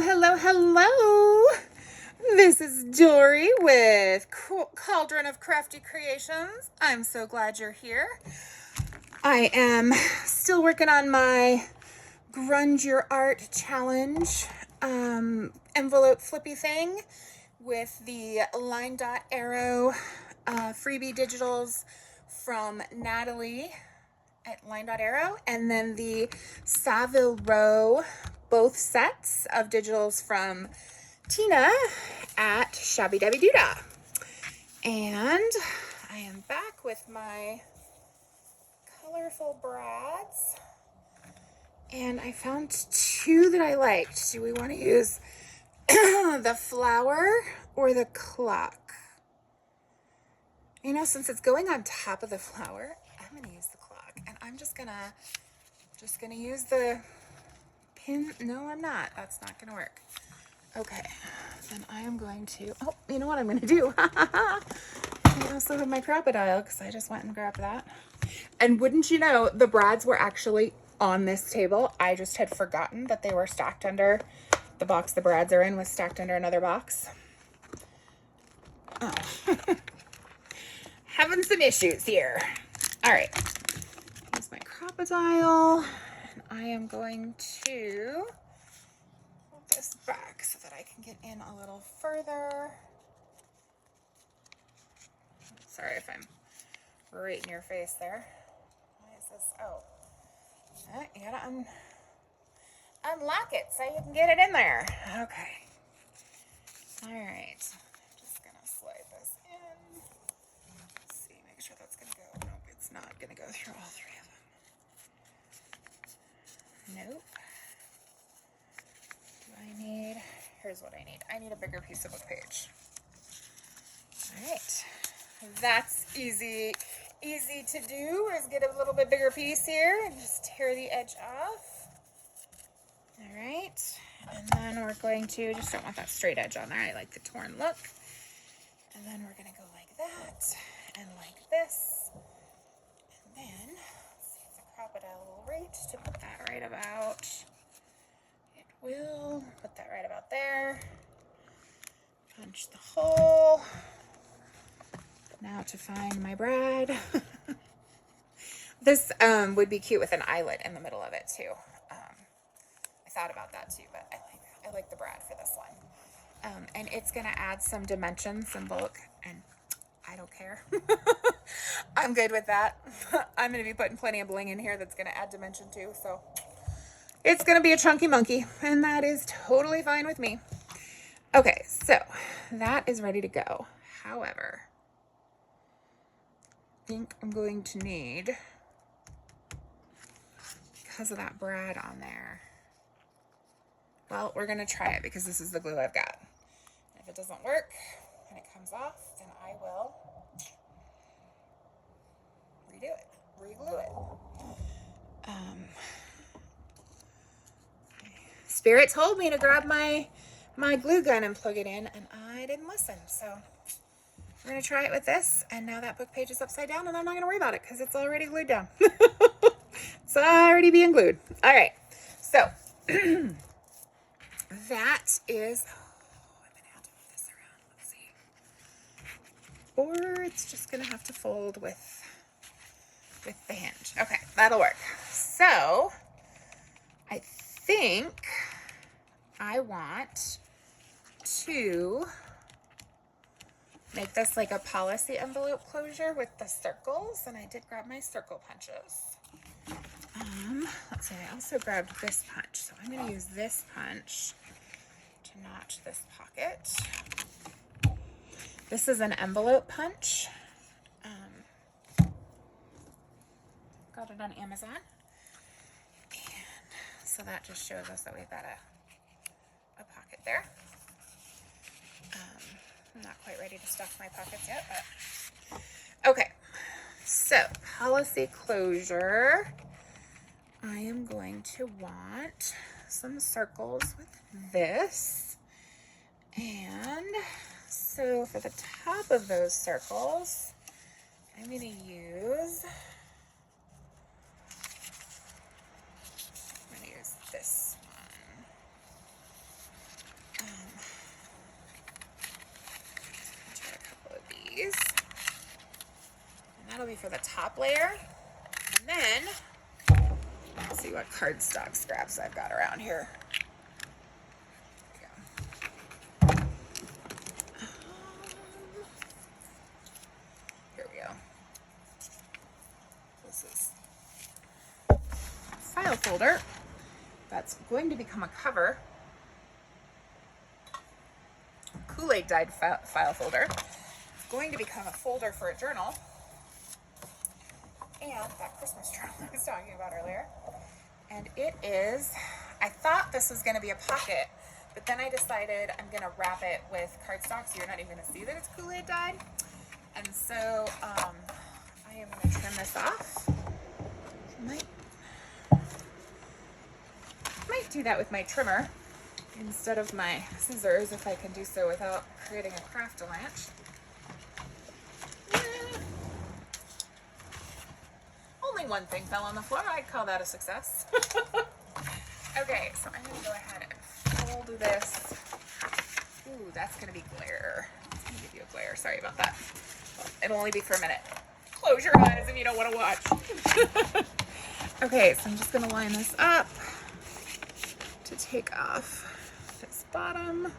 hello, hello. This is Dory with Cauldron of Crafty Creations. I'm so glad you're here. I am still working on my Grunge Your Art Challenge envelope flippy thing with the line dot arrow freebie digitals from Natalie at Line Dot Arrow, and then the Savile Row, both sets of digitals from Tina at Shabby Dabby Doodah. And I am back with my colorful brads, and I found two that I liked. Do we want to use the flower or the clock? You know, since it's going on top of the flower, I'm going to use the clock, and I'm just gonna use the pin. No, I'm not. That's not gonna work. Okay, then I am going to, oh, you know what I'm gonna do? I also have my crocodile because I just went and grabbed that. And wouldn't you know, the brads were actually on this table. I just had forgotten that they were stacked under the box the brads are in, was stacked under another box. Oh. Having some issues here. All right, here's my crocodile, and I am going to hold this back so that I can get in a little further. Sorry if I'm right in your face there. Why is this? Oh, you gotta unlock it so you can get it in there. Okay. All right. I'm just gonna slide this in. Let's see, make sure that's gonna go. Nope, it's not gonna go through all three of them. Nope. Do I need, here's what I need. I need a bigger piece of book page. All right. That's easy to do, is get a little bit bigger piece here and just tear the edge off. All right. And then we're going to, just don't want that straight edge on there. I like the torn look. And then we're going to go like that and like this. And then, let's see if the crocodile will rate to put that right about, it will put that right about there. Punch the hole. Now to find my brad. This would be cute with an eyelet in the middle of it too. I thought about that too, but I like the brad for this one. And it's gonna add some dimensions and bulk, and I don't care. I'm good with that. I'm gonna be putting plenty of bling in here that's gonna add dimension too, so it's gonna be a chunky monkey, and that is totally fine with me. Okay, so that is ready to go. However, I think I'm going to need, because of that brad on there, well, we're gonna try it because this is the glue I've got. If it doesn't work and it comes off, then I will redo it, re-glue it. Spirit told me to grab my glue gun and plug it in, and I didn't listen, so we're gonna try it with this. And now that book page is upside down, and I'm not gonna worry about it because it's already glued down. It's already being glued. All right, so that is, I'm gonna have to move this around. Let's see. Or it's just gonna have to fold with the hinge. Okay, that'll work. So I think I want to make this like a policy envelope closure with the circles, and I did grab my circle punches. Let's see, I also grabbed this punch, so I'm going to use this punch to notch this pocket. This is an envelope punch. Got it on Amazon. And so that just shows us that we've got a pocket there. I'm not quite ready to stuff my pockets yet, but okay. So policy closure. I am going to want some circles with this. And so for the top of those circles, I'm going to use this one. for the top layer. And then, let's see what cardstock scraps I've got around here. Here we go. This is a file folder that's going to become a cover. Kool-Aid dyed file folder. It's going to become a folder for a journal. And that Christmas journal I was talking about earlier. And it is, I thought this was going to be a pocket, but then I decided I'm going to wrap it with cardstock so you're not even going to see that it's Kool-Aid dyed. And so I am going to trim this off. Might do that with my trimmer instead of my scissors if I can do so without creating a craft-a-lanch. Only one thing fell on the floor. I'd call that a success. Okay, so I'm going to go ahead and fold this. Ooh, that's going to be glare. It's going to give you a glare. Sorry about that. It'll only be for a minute. Close your eyes if you don't want to watch. Okay, so I'm just going to line this up to take off this bottom.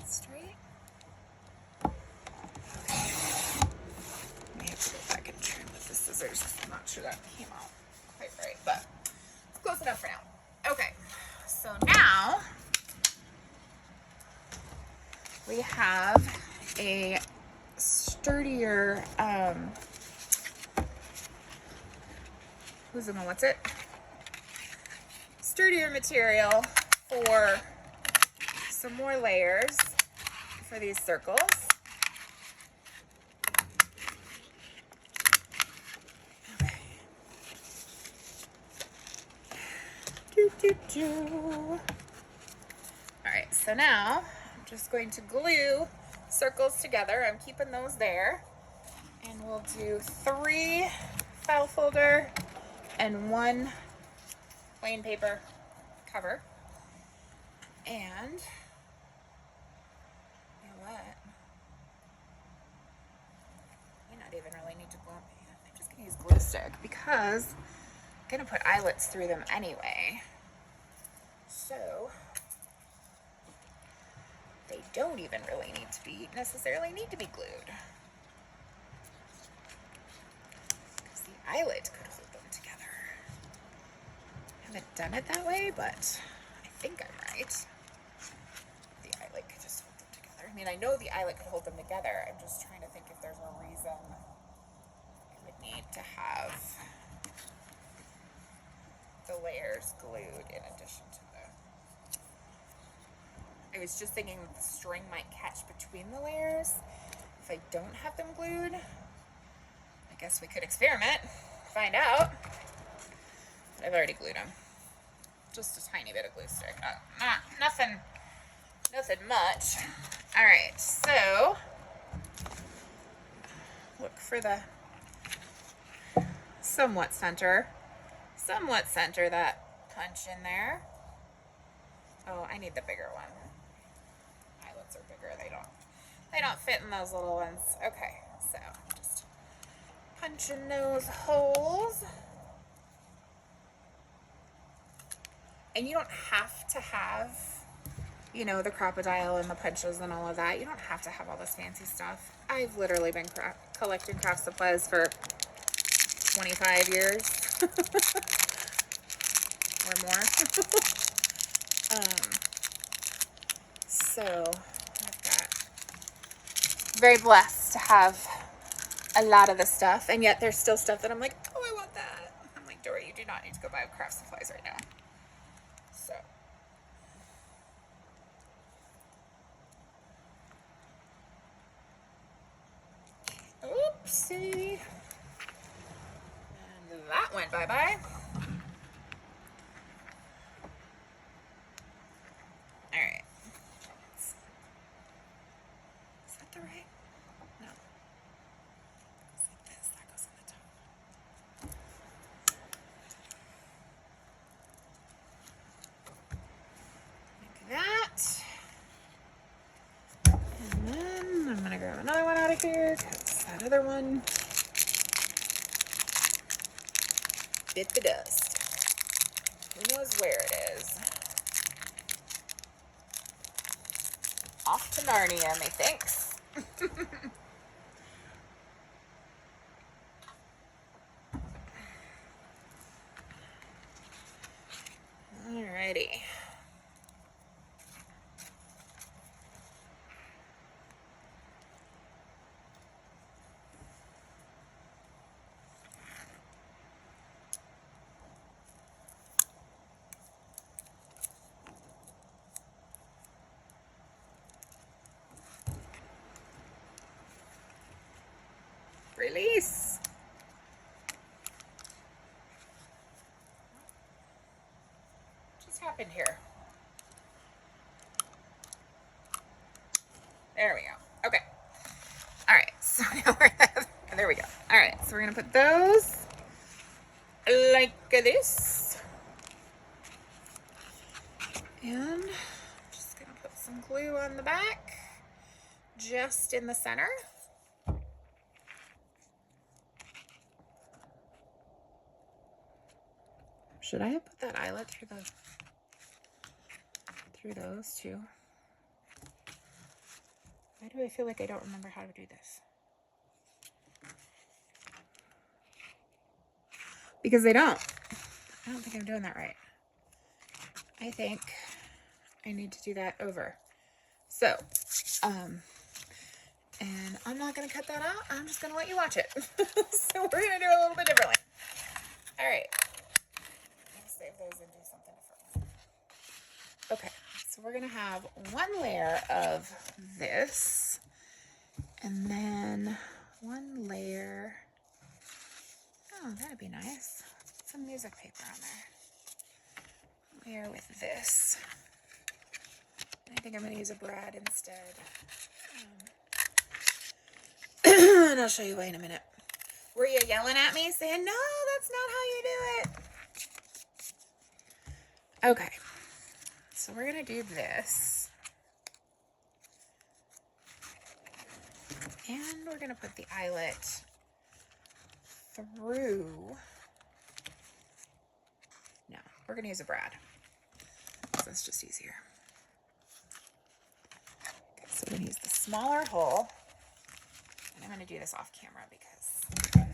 Straight. May have to go back and trim with the scissors. I'm not sure that came out quite right, but it's close enough for now. Okay, so now we have a sturdier, sturdier material for some more layers for these circles. Okay. All right, so now I'm just going to glue circles together. I'm keeping those there. And we'll do 3 file folder and 1 plain paper cover. And you know what? You not even really need to glue. I'm just gonna use glue stick because I'm gonna put eyelets through them anyway. So they don't even really necessarily need to be glued. Because the eyelet could hold them together. I haven't done it that way, but I think I'm right. The eyelet could just hold them together. I mean, I know the eyelet could hold them together. I'm just trying to think if there's a reason I would need to have the layers glued in addition to I was just thinking the string might catch between the layers if I don't have them glued. I guess we could experiment, find out. I've already glued them. Just a tiny bit of glue stick. Nothing much. All right, so look for the somewhat center that punch in there. Oh, I need the bigger one. Eyelets are bigger. They don't fit in those little ones. Okay, so just punch in those holes. And you don't have to have, you know, the crocodile and the punches and all of that. You don't have to have all this fancy stuff. I've literally been collecting craft supplies for 25 years or more. So I've got very blessed to have a lot of the stuff, and yet there's still stuff that I'm like, oh, I want that. I'm like, Dory, you do not need to go buy craft supplies right now. So oopsie, and that went bye-bye. All right. Is that the right? No. It's like this. That goes on the top. Like that. of here because that other one bit the dust. Who knows where it is? Off to Narnia, methinks. Alrighty. Release. What just happened here? There we go. Okay. All right. So now there we go. All right. So we're going to put those like this. And I'm just going to put some glue on the back, just in the center. Should I have put that eyelet through those too? Why do I feel like I don't remember how to do this? Because I don't think I'm doing that right. I think I need to do that over. So, and I'm not going to cut that out. I'm just going to let you watch it. So we're going to do it a little bit differently. All right. Save those and do something different. Okay, so we're gonna have one layer of this, and then one layer. Oh, that'd be nice. Let's put some music paper on there. Layer with this. I think I'm gonna use a brad instead. And I'll show you why in a minute. Were you yelling at me saying, no, that's not how you do it? Okay, so we're gonna do this, and we're gonna put the eyelet through. No, we're gonna use a brad, so that's just easier. Okay, so we're gonna use the smaller hole, and I'm gonna do this off camera because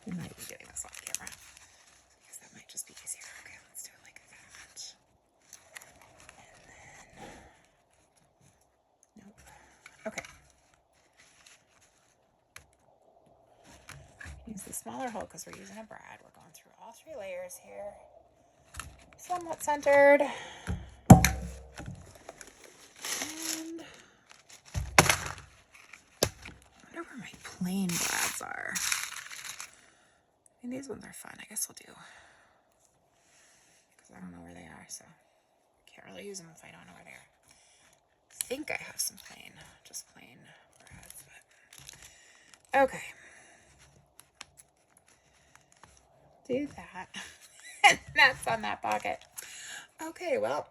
we might be doing this off camera. That might just be easier. Okay, let's do it like that. And then, nope. Okay. Use the smaller hole because we're using a brad. We're going through all three layers here. Somewhat centered. And I wonder where my plain brads are. I mean, these ones are fun. I guess we'll do. I don't know where they are, so can't really use them if I don't know where they are. I think I have some just plain brads, but okay. Do that. And that's on that pocket. Okay, well,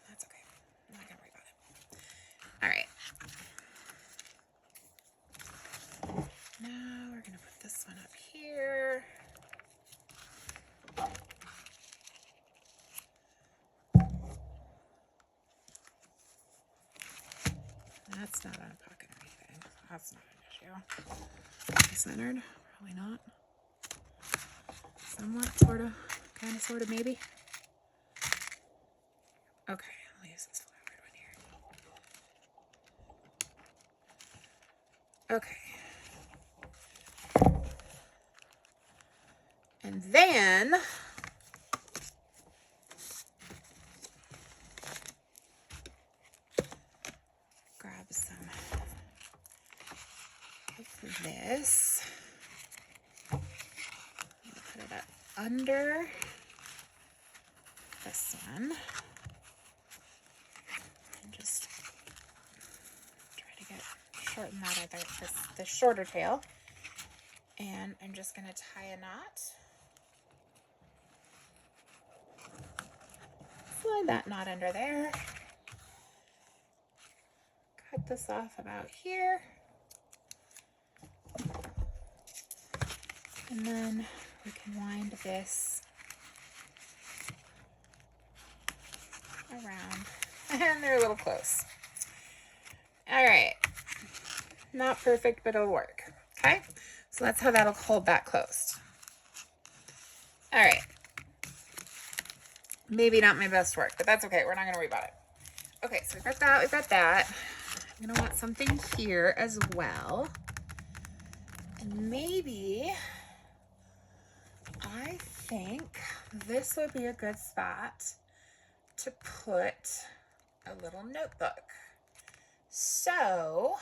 that's okay. I'm not gonna worry about it. All right. Now we're gonna put this one up here. That's not on a pocket or anything. That's not an issue. Centered? Probably not. Somewhat, sort of, kind of, sort of, maybe. Okay, I'll use this flowered one here. Okay. And then grab some of this. Put it up under this one. And just try to shorten that other, the shorter tail. And I'm just going to tie a knot. Slide that knot under there. cut this off about here. And then we can wind this around. And they're a little close. All right. Not perfect, but it'll work. Okay? So that's how that'll hold that closed. All right. Maybe not my best work, but that's okay. We're not going to worry about it. Okay, so we've got that. We've got that. I'm going to want something here as well. And maybe I think this would be a good spot to put a little notebook. So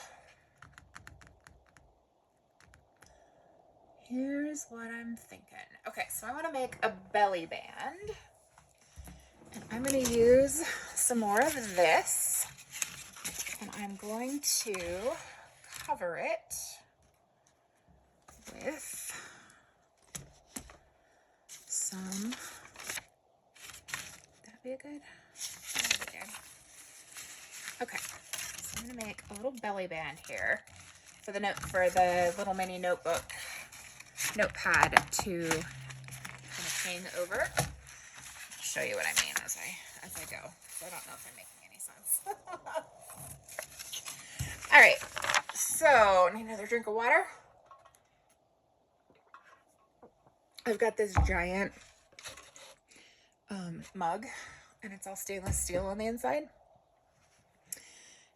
here's what I'm thinking. Okay, so I want to make a belly band. And I'm going to use some more of this. And I'm going to cover it with some, that'd be a good, that'd be good. Okay, so I'm gonna make a little belly band here for the little mini notebook, notepad to kind of hang over. I'll show you what I mean as I go. So I don't know if I'm making any sense. All right, so need another drink of water. I've got this giant mug, and it's all stainless steel on the inside.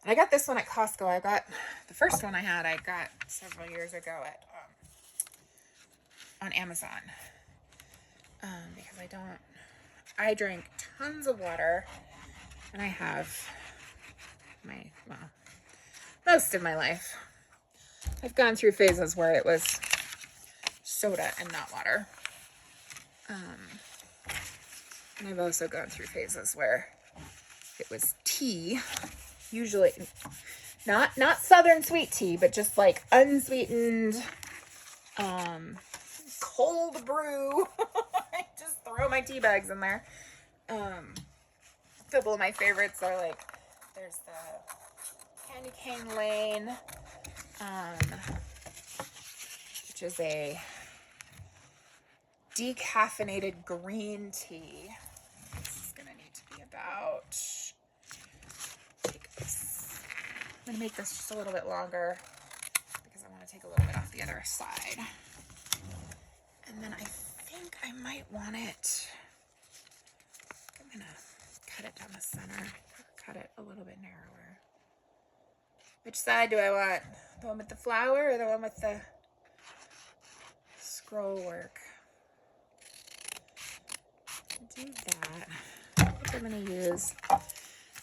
And I got this one at Costco. I got the first one I got several years ago at on Amazon. Because I drink tons of water, and I have most of my life. I've gone through phases where it was soda and not water. And I've also gone through phases where it was tea, usually not southern sweet tea, but just like unsweetened, cold brew. I just throw my tea bags in there. A couple of my favorites are like, there's the Candy Cane Lane, which is a decaffeinated green tea. This is gonna need to be about, I'm gonna make this just a little bit longer because I want to take a little bit off the other side. And then I think I might want it, I'm gonna cut it down the center, cut it a little bit narrower. Which side do I want? The one with the flower or the one with the scroll work? Do that. I think I'm going to use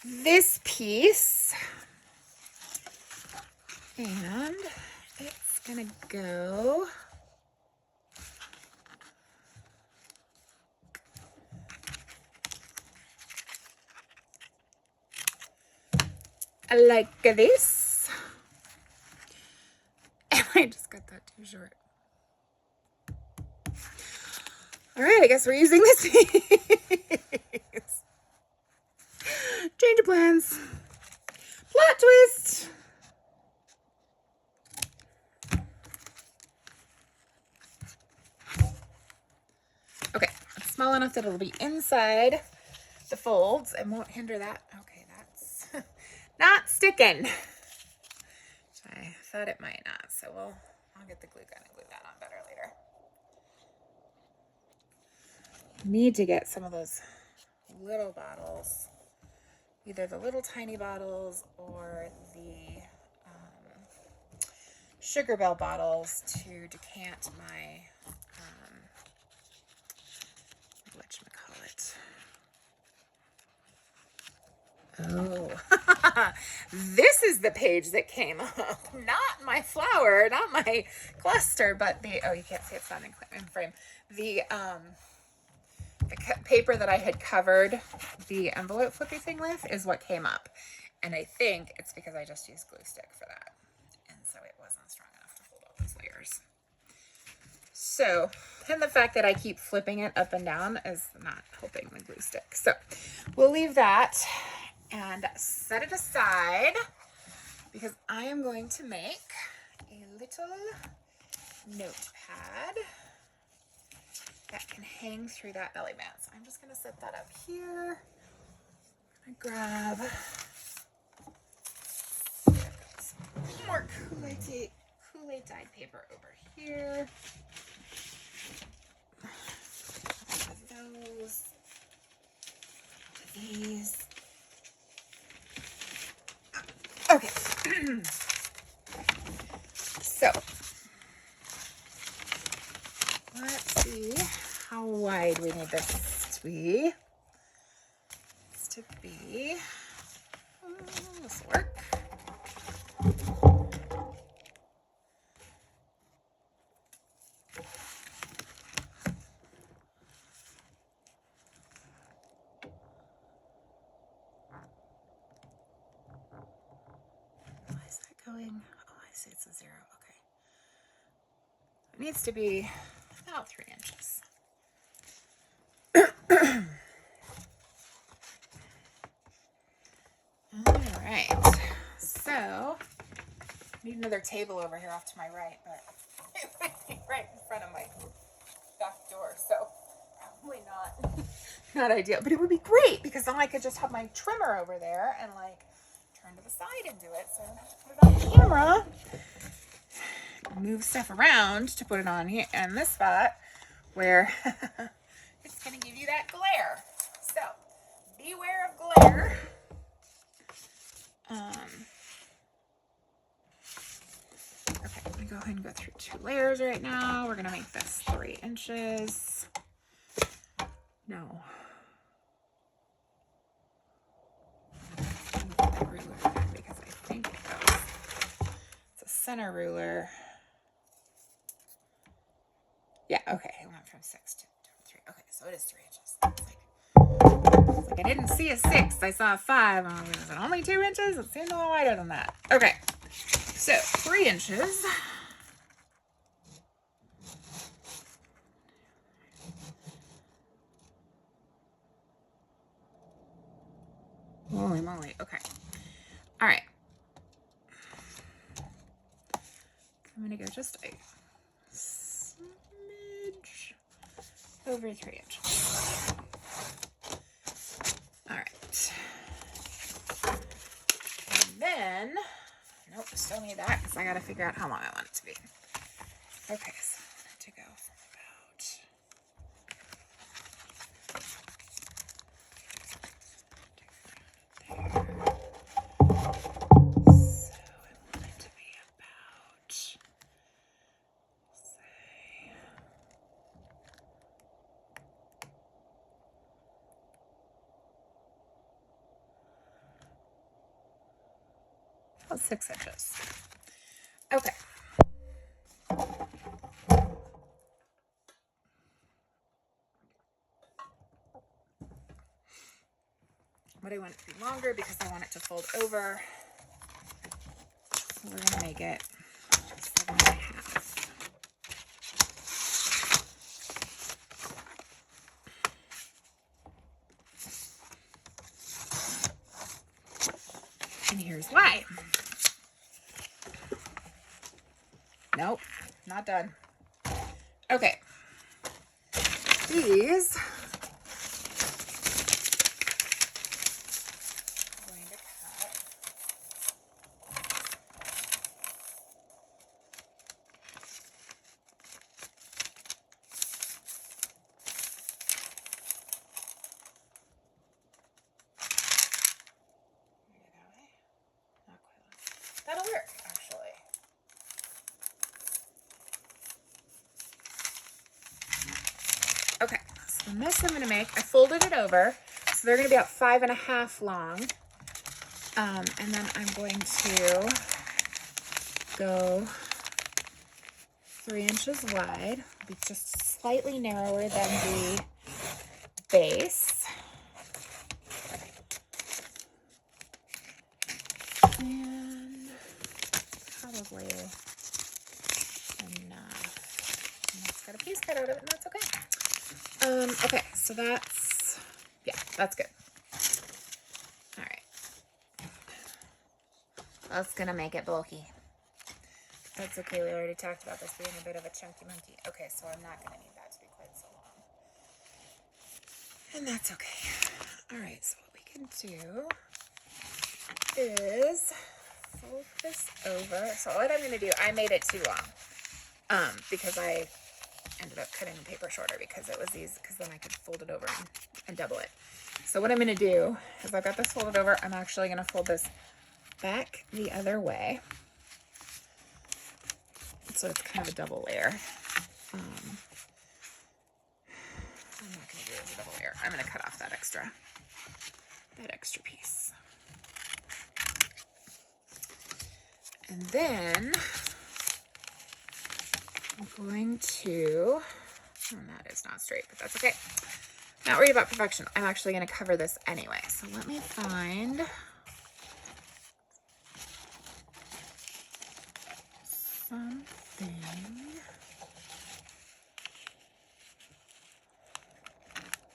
this piece, and it's going to go like this. And I just got that too short. All right, I guess we're using this piece. Change of plans. Plot twist. Okay, it's small enough that it'll be inside the folds and won't hinder that. Okay, that's not sticking. I thought it might not, so I'll get the glue gun and glue that on better later. Need to get some of those little bottles, either the little tiny bottles or the Sugar Bell bottles to decant my whatchamacallit. Oh, this is the page that came up. Not my flower, not my cluster, but the, oh, you can't see it's not in frame. The paper that I had covered the envelope flippy thing with is what came up. And I think it's because I just used glue stick for that. And so it wasn't strong enough to hold all those layers. So, and the fact that I keep flipping it up and down is not helping the glue stick. So we'll leave that and set it aside. because I am going to make a little notepad that can hang through that belly band. So I'm just going to set that up here. I'm going to grab some more Kool-Aid dyed paper over here. Those. These. Okay. So, let's see how wide we need this to be. This will work. Why is that going? Oh, I see it's a 0. Okay. It needs to be about 3 inches. All right. So, I need another table over here off to my right, but it would be right in front of my back door, so probably not ideal. But it would be great because then I could just have my trimmer over there and like turn to the side and do it. So I don't have to put it on the camera. Move stuff around to put it on here in this spot where it's going to give you that glare. So beware of glare. Okay, I'm going to go ahead and go through 2 layers right now. We're going to make this 3 inches. No. Ruler, because I think it goes. It's a center ruler. Yeah, okay. I went from 6 to 3. Okay, so it is 3 inches. It's like I didn't see a 6. I saw a 5. Was it only 2 inches? It seemed a little wider than that. Okay, so 3 inches. Holy moly. Okay. All right. I'm going to go just a smidge over 3 inches. All right. And then, nope, still need that because I got to figure out how long I want it to be. Okay, so I want it to go from about... about 6 inches. Okay. But I want it to be longer because I want it to fold over. So we're going to make it 7.5. And here's why. Nope, not done. Okay. These I'm going to cut. Not quite. That'll work, actually. Okay, so the mess I'm going to make, I folded it over, so they're going to be about 5.5 long. And then I'm going to go 3 inches wide, be just slightly narrower than the base. And probably enough. And it's got a piece cut out of it, and that's okay. Okay, so that's, yeah, that's good. All right. That's gonna make it bulky. That's okay, we already talked about this being a bit of a chunky monkey. Okay, so I'm not gonna need that to be quite so long. And that's okay. Alright, so what we can do is fold this over. So what I'm gonna do, I made it too long. Because I ended up cutting the paper shorter because it was these, because then I could fold it over and double it. So what I'm gonna do is I've got this folded over, I'm actually gonna fold this back the other way. So it's kind of a double layer. I'm not gonna do it as a double layer. I'm gonna cut off that extra piece. And then I'm going to, that is not straight, but that's okay. Not worried about perfection. I'm actually going to cover this anyway. So let me find something.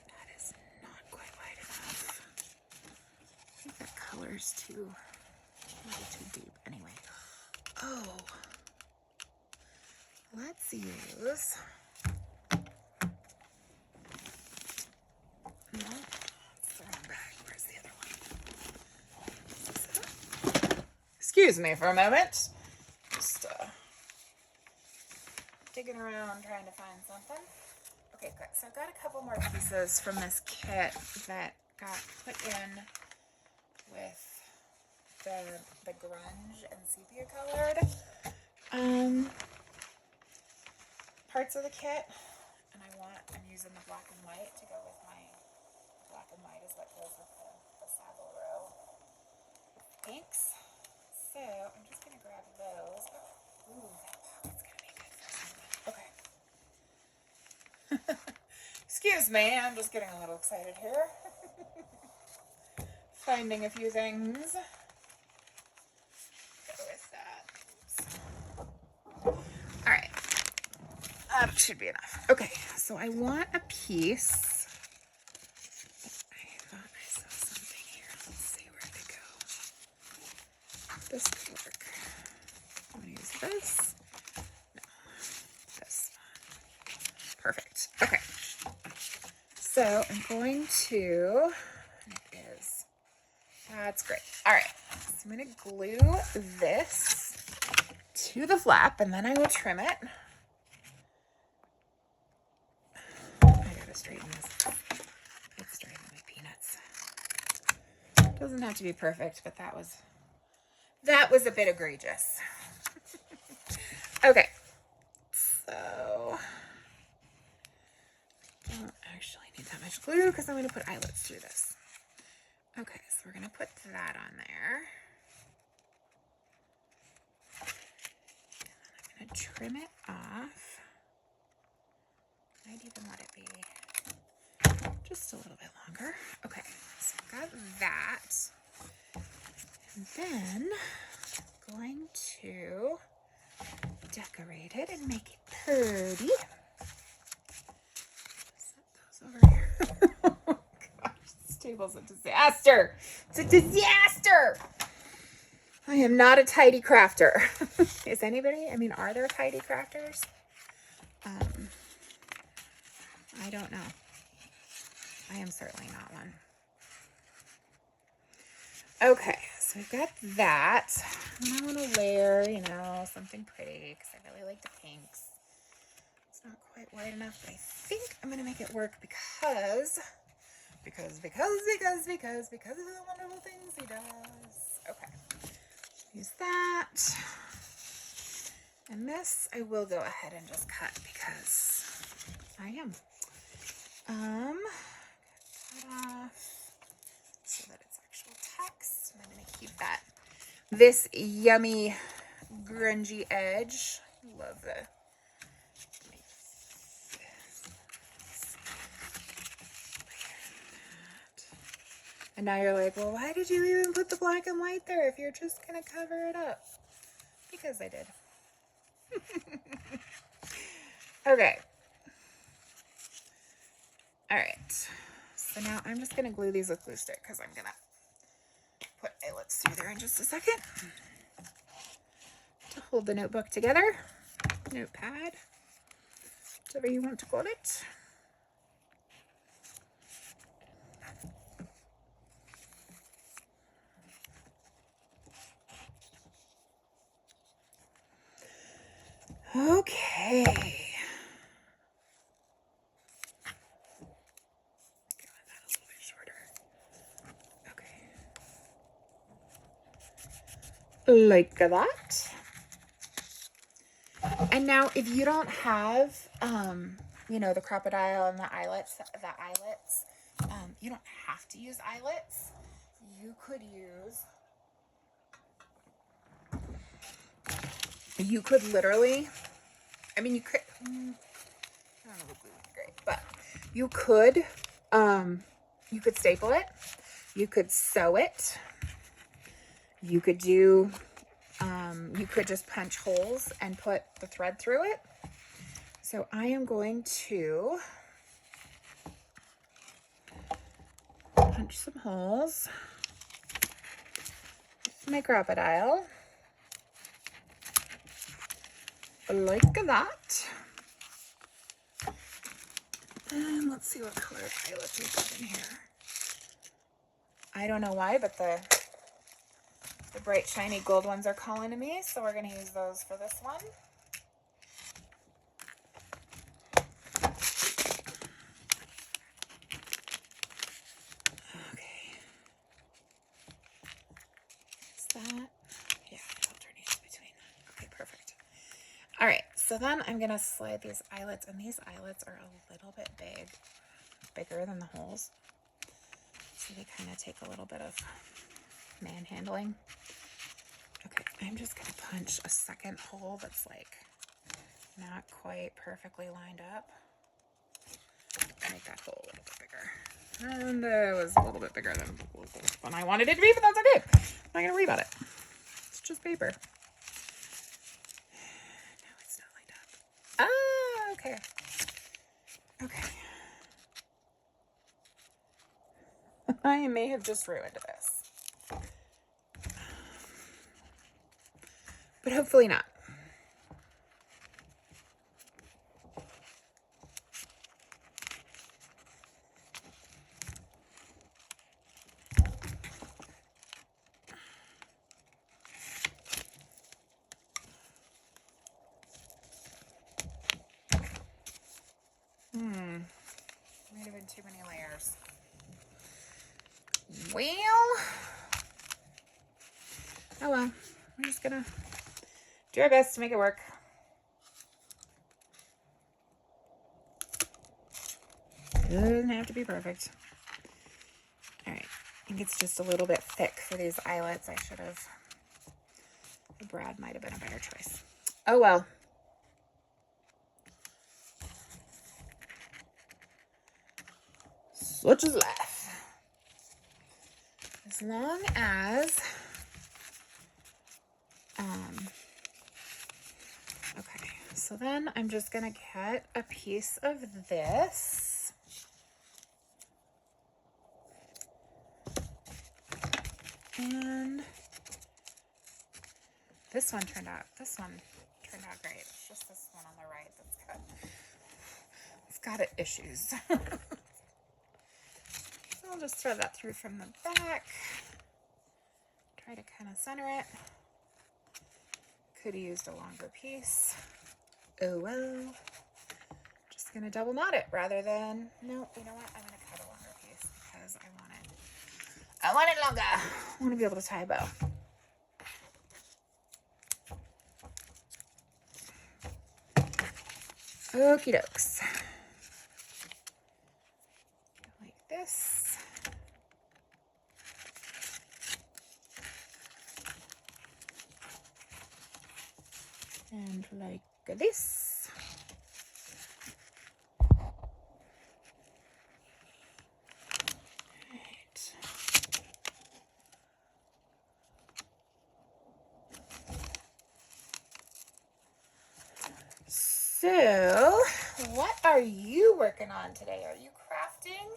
That is not quite wide enough. I think that color's too deep anyway. Oh, let's use, no, it's the wrong bag. Where's the other one? Excuse me for a moment. Just digging around trying to find something. Okay, good. So I've got a couple more pieces from this kit that got put in with the grunge and sepia colored parts of the kit, and I'm using the black and white to go with my black and white is what goes with the Savile Row pinks. So I'm just gonna grab those. Ooh, that pocket's gonna be good for something. Okay. Excuse me, I'm just getting a little excited here. Finding a few things. Go with that. Alright. That should be enough. Okay, so I want a piece. I thought I saw something here. Let's see where to go. This could work. I'm going to use this. No, this one. Perfect. Okay. So I'm going to, that's great. All right. So I'm going to glue this to the flap and then I will trim it. I got to straighten this. It's straighten my peanuts. Doesn't have to be perfect, but that was a bit egregious. Okay. So I don't actually need that much glue because I'm going to put eyelets through this. Okay, so we're going to put that on there. And I'm going to trim it off. I'd even let it be just a little bit longer. Okay, so I've got that. And then I'm going to decorate it and make it pretty. Set those over here. Oh gosh, this table's a disaster. It's a disaster. I am not a tidy crafter. Is anybody? I mean, are there tidy crafters? I don't know. I am certainly not one. Okay, so we've got that. And I want to layer, something pretty because I really like the pinks. It's not quite wide enough, but I think I'm going to make it work because of the wonderful things he does. Okay, use that. And this I will go ahead and just cut because I am. Cut off so that it's actual text. And I'm going to keep that. This yummy grungy edge. Love the. And now you're like, well, why did you even put the black and white there if you're just going to cover it up? Because I did. Okay. All right. So now I'm just going to glue these with glue stick because I'm going to put eyelets through there in just a second. hold the notebook together. Notepad, whatever you want to call it. Okay. That a little bit shorter. Okay. Like that. And now if you don't have, you know, the crocodile and the eyelets, you don't have to use eyelets. You could literally, I mean, you could, I don't know if glue would be great, but you could staple it. You could sew it. You could do, you could just punch holes and put the thread through it. So I am going to punch some holes with my crocodile. Like that. And let's see what color eyelets we've got in here. I don't know why, but the bright shiny gold ones are calling to me, so we're going to use those for this one. Okay. Is that? Yeah, alternate between. Okay, perfect. All right, so then I'm going to slide these eyelets, and these eyelets are a little bit bigger than the holes. So they kind of take a little bit of manhandling. Okay, I'm just going to punch a second hole that's like not quite perfectly lined up. Make that hole a little bit bigger. And it was a little bit bigger than I wanted it to be, but that's okay. I'm not going to worry about it. It's just paper. No, it's not lined up. Ah, okay. Okay. I may have just ruined this. But hopefully not. Might have been too many layers. Well, oh well. We're just gonna do our best to make it work. Doesn't have to be perfect. All right. I think it's just a little bit thick for these eyelets. I should have. The brad might have been a better choice. Oh well. Such is life. As long as, okay, so then I'm just gonna get a piece of this. And this one turned out great. It's just this one on the right it's got issues. So I'll just thread that through from the back. Try to kind of center it. Could have used a longer piece. Oh well. Just gonna double knot it rather than, no, you know what? I'm gonna cut a longer piece because I want it longer. I want to be able to tie a bow. Okie dokes. Like this. And like this. Right. So, what are you working on today? Are you crafting?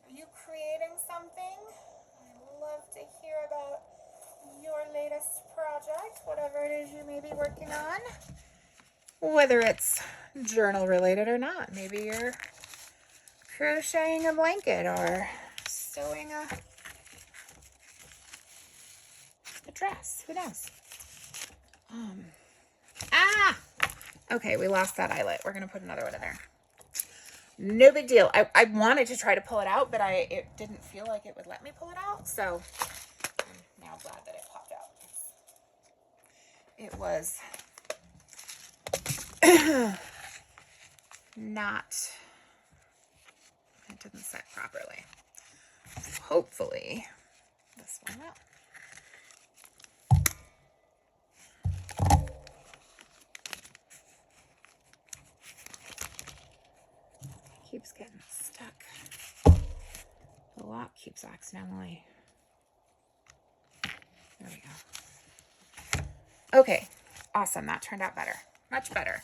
Are you creating something? I love to hear about your latest project, whatever it is you may be working on. Whether it's journal related or not. Maybe you're crocheting a blanket or sewing a dress. Who knows? Okay, we lost that eyelet. We're going to put another one in there. No big deal. I wanted to try to pull it out, but it didn't feel like it would let me pull it out. So I'm now glad that it popped out. It was not, it didn't set properly. Hopefully this one will. Keeps getting stuck. The lock keeps accidentally. There we go. Okay, awesome. That turned out better. Much better.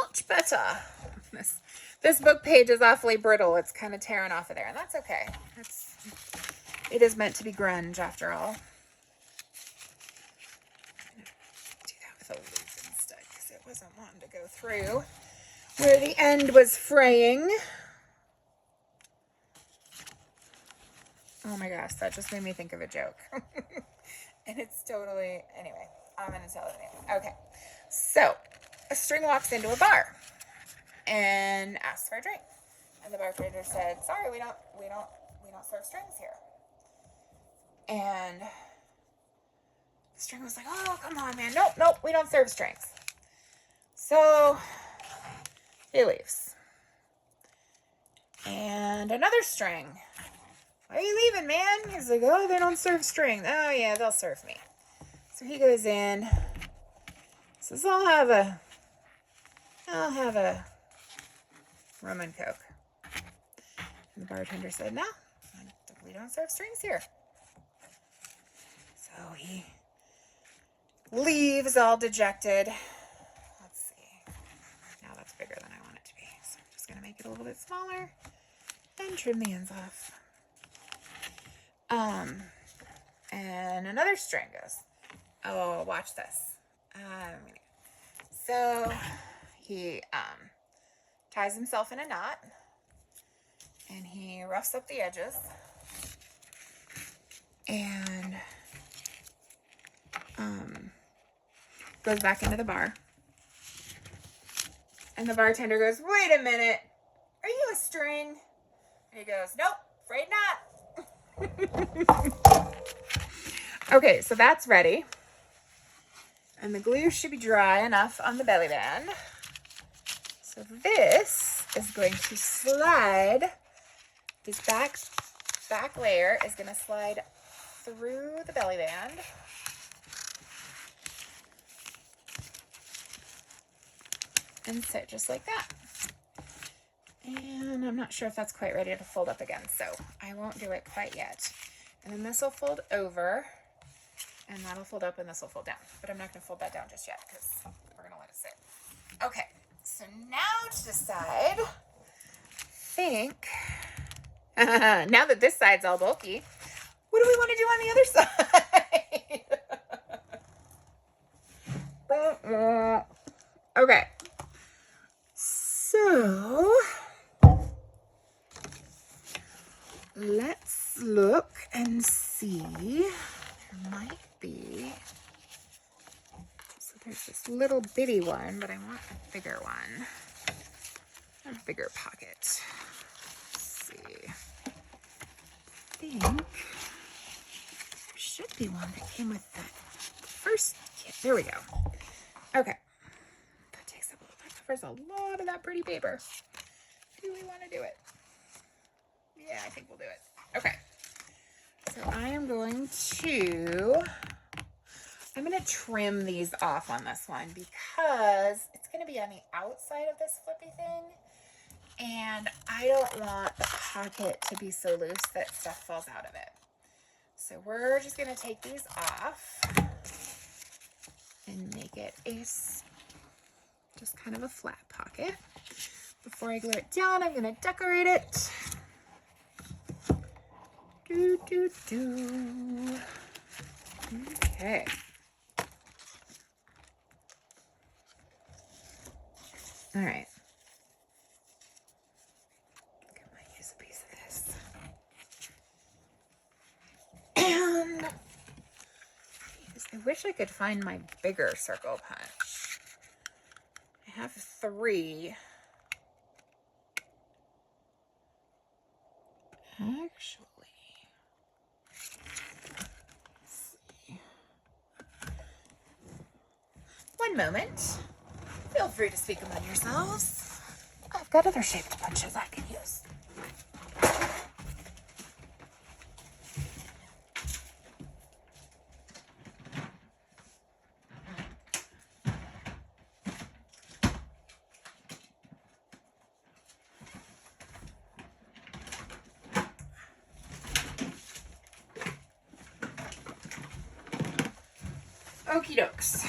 Much better. This book page is awfully brittle. It's kind of tearing off of there, and that's okay. It is meant to be grunge after all. I'm gonna do that with a loop instead because it wasn't wanting to go through where the end was fraying. Oh my gosh, that just made me think of a joke. And it's totally, anyway, I'm going to tell it anyway. Okay, so a string walks into a bar and asks for a drink. And the bartender said, sorry, we don't serve strings here. And the string was like, oh, come on, man. Nope, we don't serve strings. So he leaves. And another string. Why are you leaving, man? He's like, oh, they don't serve strings. Oh, yeah, they'll serve me. So he goes in, says, I'll have a rum and coke. And the bartender said, no, we don't serve strings here. So he leaves all dejected. Let's see. Now that's bigger than I want it to be. So I'm just going to make it a little bit smaller and trim the ends off. And another string goes, oh, watch this. So he ties himself in a knot and he roughs up the edges and goes back into the bar. And the bartender goes, wait a minute, are you a string? And he goes, nope, afraid not. Okay, so that's ready. And the glue should be dry enough on the belly band. So this is going to slide. This back layer is going to slide through the belly band. And sit just like that. And I'm not sure if that's quite ready to fold up again, so I won't do it quite yet. And then this will fold over, and that'll fold up, and this will fold down. But I'm not going to fold that down just yet because we're going to let it sit. Okay, so now to decide, now that this side's all bulky, what do we want to do on the other side? Okay, so let's look and see. There might be. So there's this little bitty one, but I want a bigger one. A bigger pocket. Let's see. I think there should be one that came with that first kit. There we go. Okay. That takes up that covers a lot of that pretty paper. Do we want to do it? Yeah, I think we'll do it. Okay. So I am going to trim these off on this one because it's going to be on the outside of this flippy thing. And I don't want the pocket to be so loose that stuff falls out of it. So we're just going to take these off and make it just kind of a flat pocket. Before I glue it down, I'm going to decorate it. Okay. All right. I might use a piece of this. And I wish I could find my bigger circle punch. I have 3. Actually, let's see. One moment. Feel free to speak among yourselves. I've got other shaped punches I can use. Okie dokes.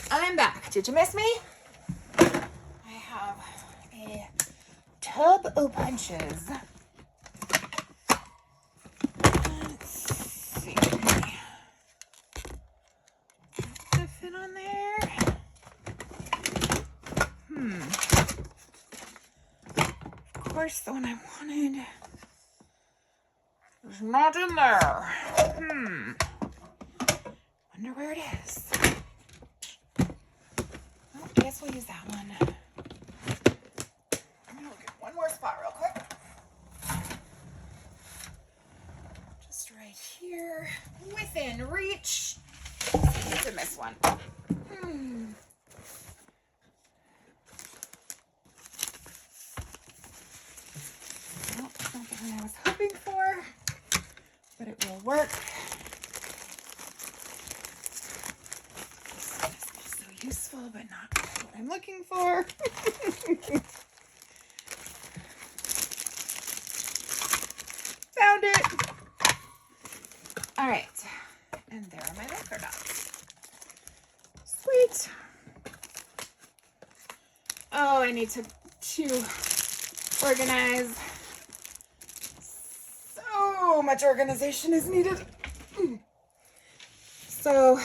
I'm back. Did you miss me? I have a tub of punches. Let's see. Does it fit on there? Of course, the one I wanted was not in there. Wonder where it is. Well, I guess we'll use that one. I'm gonna look at one more spot real quick. Just right here, within reach. To miss one. Well, it's not the one I was hoping for, but it will work. So useful, but not what I'm looking for. Found it. All right, and there are my Velcro dots. Sweet. Oh, I need to organize. So much organization is needed. So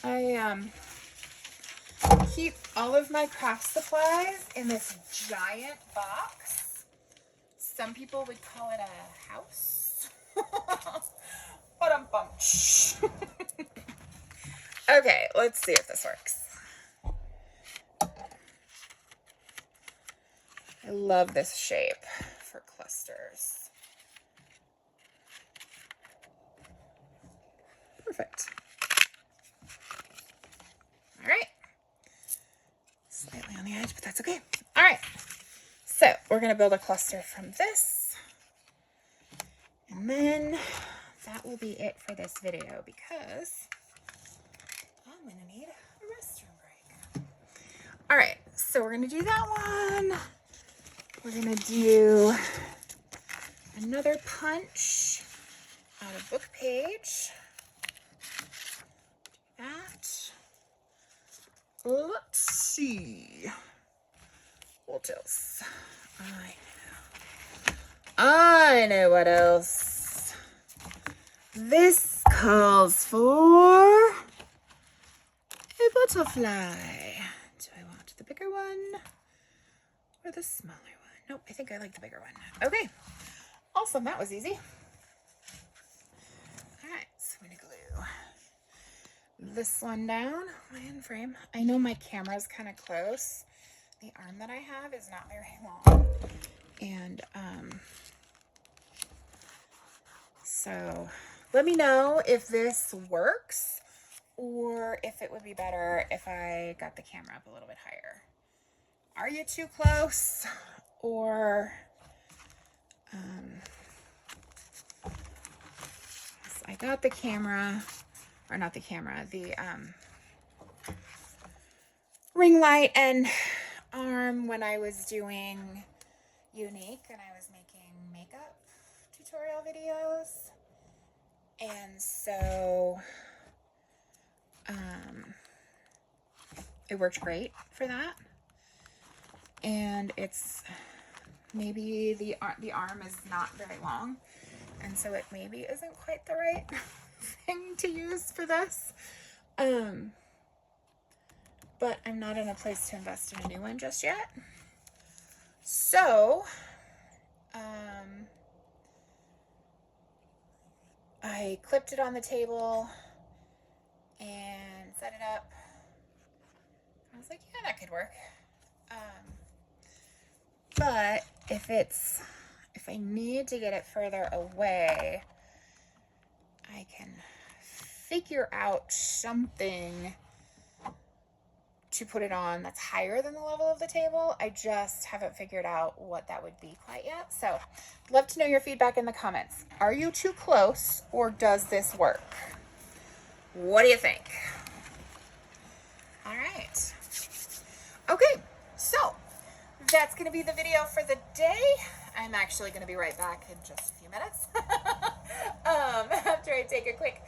I keep all of my craft supplies in this giant box. Some people would call it a house. Ba-dum-bum. Okay, let's see if this works. I love this shape for clusters. Perfect. All right. Slightly on the edge, but that's okay. All right. So we're going to build a cluster from this. And then that will be it for this video because I'm going to need a restroom break. All right. So we're going to do that one. We're going to do another punch out of book page. That. Let's see. What else? I know what else. This calls for a butterfly. Do I want the bigger one or the smaller one? Nope, I think I like the bigger one. Okay. Awesome, that was easy. All right, so I'm gonna glue this one down, my end frame. I know my camera's kind of close. The arm that I have is not very long. And so let me know if this works or if it would be better if I got the camera up a little bit higher. Are you too close? Or I got the camera, or not the camera, the ring light and arm when I was doing Unique and I was making makeup tutorial videos. And so it worked great for that. And it's maybe the arm is not very long, and so it maybe isn't quite the right thing to use for this. But I'm not in a place to invest in a new one just yet. So, I clipped it on the table and set it up. I was like, yeah, that could work. But if I need to get it further away, I can figure out something to put it on that's higher than the level of the table. I just haven't figured out what that would be quite yet. So I'd love to know your feedback in the comments. Are you too close, or does this work? What do you think? All right. Okay, so that's going to be the video for the day. I'm actually going to be right back in just a few minutes. After I take a quick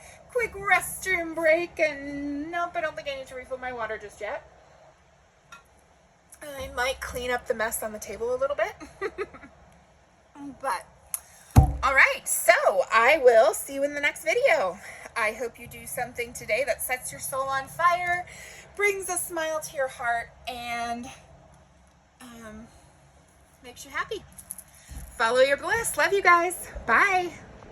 restroom break. And nope, I don't think I need to refill my water just yet. I might clean up the mess on the table a little bit. But, all right, so I will see you in the next video. I hope you do something today that sets your soul on fire, brings a smile to your heart, and makes you happy. Follow your bliss. Love you guys. Bye.